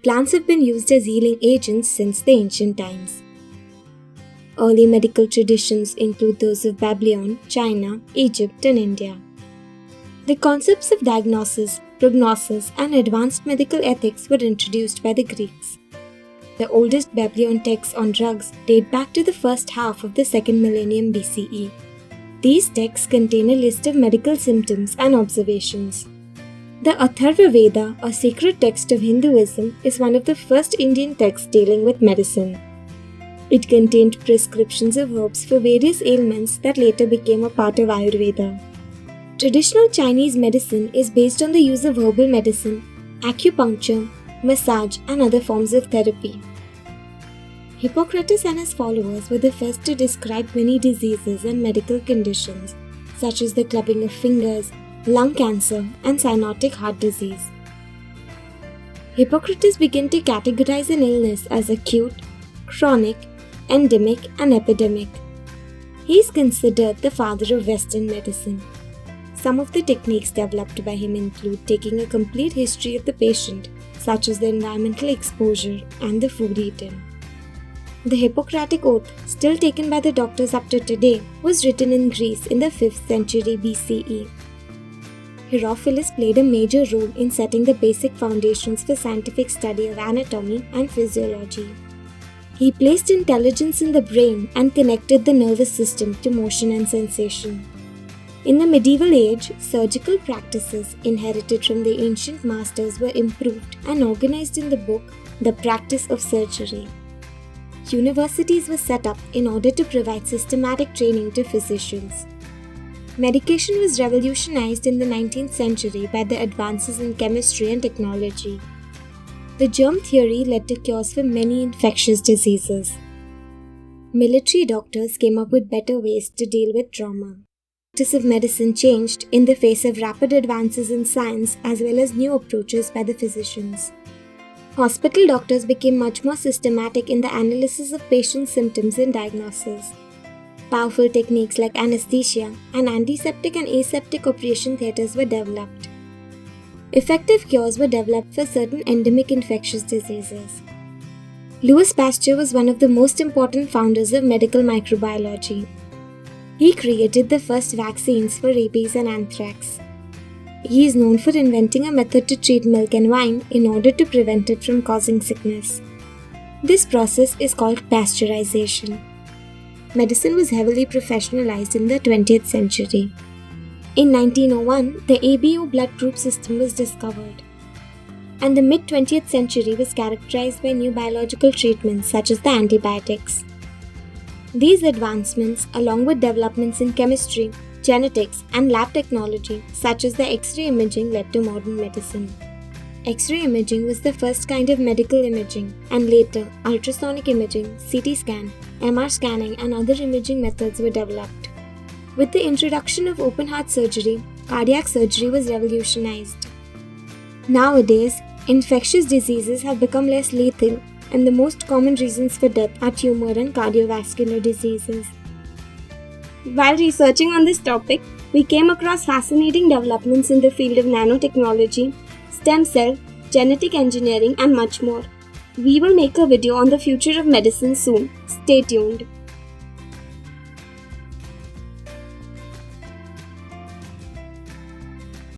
plants have been used as healing agents since the ancient times. Early medical traditions include those of Babylon, China, Egypt, and India. The concepts of diagnosis, prognosis, and advanced medical ethics were introduced by the Greeks. The oldest Babylon texts on drugs date back to the first half of the 2nd millennium BCE. These texts contain a list of medical symptoms and observations. The Atharva Veda, a sacred text of Hinduism, is one of the first Indian texts dealing with medicine. It contained prescriptions of herbs for various ailments that later became a part of Ayurveda. Traditional Chinese medicine is based on the use of herbal medicine, acupuncture, massage, and other forms of therapy. Hippocrates and his followers were the first to describe many diseases and medical conditions, such as the clubbing of fingers, lung cancer, and cyanotic heart disease. Hippocrates began to categorize an illness as acute, chronic, endemic, and epidemic. He is considered the father of Western medicine. Some of the techniques developed by him include taking a complete history of the patient, such as the environmental exposure and the food eaten. The Hippocratic Oath, still taken by the doctors up to today, was written in Greece in the 5th century BCE. Herophilus played a major role in setting the basic foundations for scientific study of anatomy and physiology. He placed intelligence in the brain and connected the nervous system to motion and sensation. In the medieval age, surgical practices inherited from the ancient masters were improved and organized in the book The Practice of Surgery. Universities were set up in order to provide systematic training to physicians. Medication was revolutionized in the 19th century by the advances in chemistry and technology. The germ theory led to cures for many infectious diseases. Military doctors came up with better ways to deal with trauma. The practice of medicine changed in the face of rapid advances in science as well as new approaches by the physicians. Hospital doctors became much more systematic in the analysis of patients' symptoms and diagnosis. Powerful techniques like anesthesia and antiseptic and aseptic operation theatres were developed. Effective cures were developed for certain endemic infectious diseases. Louis Pasteur was one of the most important founders of medical microbiology. He created the first vaccines for rabies and anthrax. He is known for inventing a method to treat milk and wine in order to prevent it from causing sickness. This process is called pasteurization. Medicine was heavily professionalized in the 20th century. In 1901, the ABO blood group system was discovered, and the mid-20th century was characterized by new biological treatments such as the antibiotics. These advancements, along with developments in chemistry, genetics, and lab technology such as the X-ray imaging, led to modern medicine. X-ray imaging was the first kind of medical imaging, and later ultrasonic imaging, CT scan, MR scanning, and other imaging methods were developed. With the introduction of open heart surgery, cardiac surgery was revolutionized. Nowadays, infectious diseases have become less lethal, and the most common reasons for death are tumor and cardiovascular diseases. While researching on this topic, we came across fascinating developments in the field of nanotechnology, stem cell, genetic engineering, and much more. We will make a video on the future of medicine soon. Stay tuned.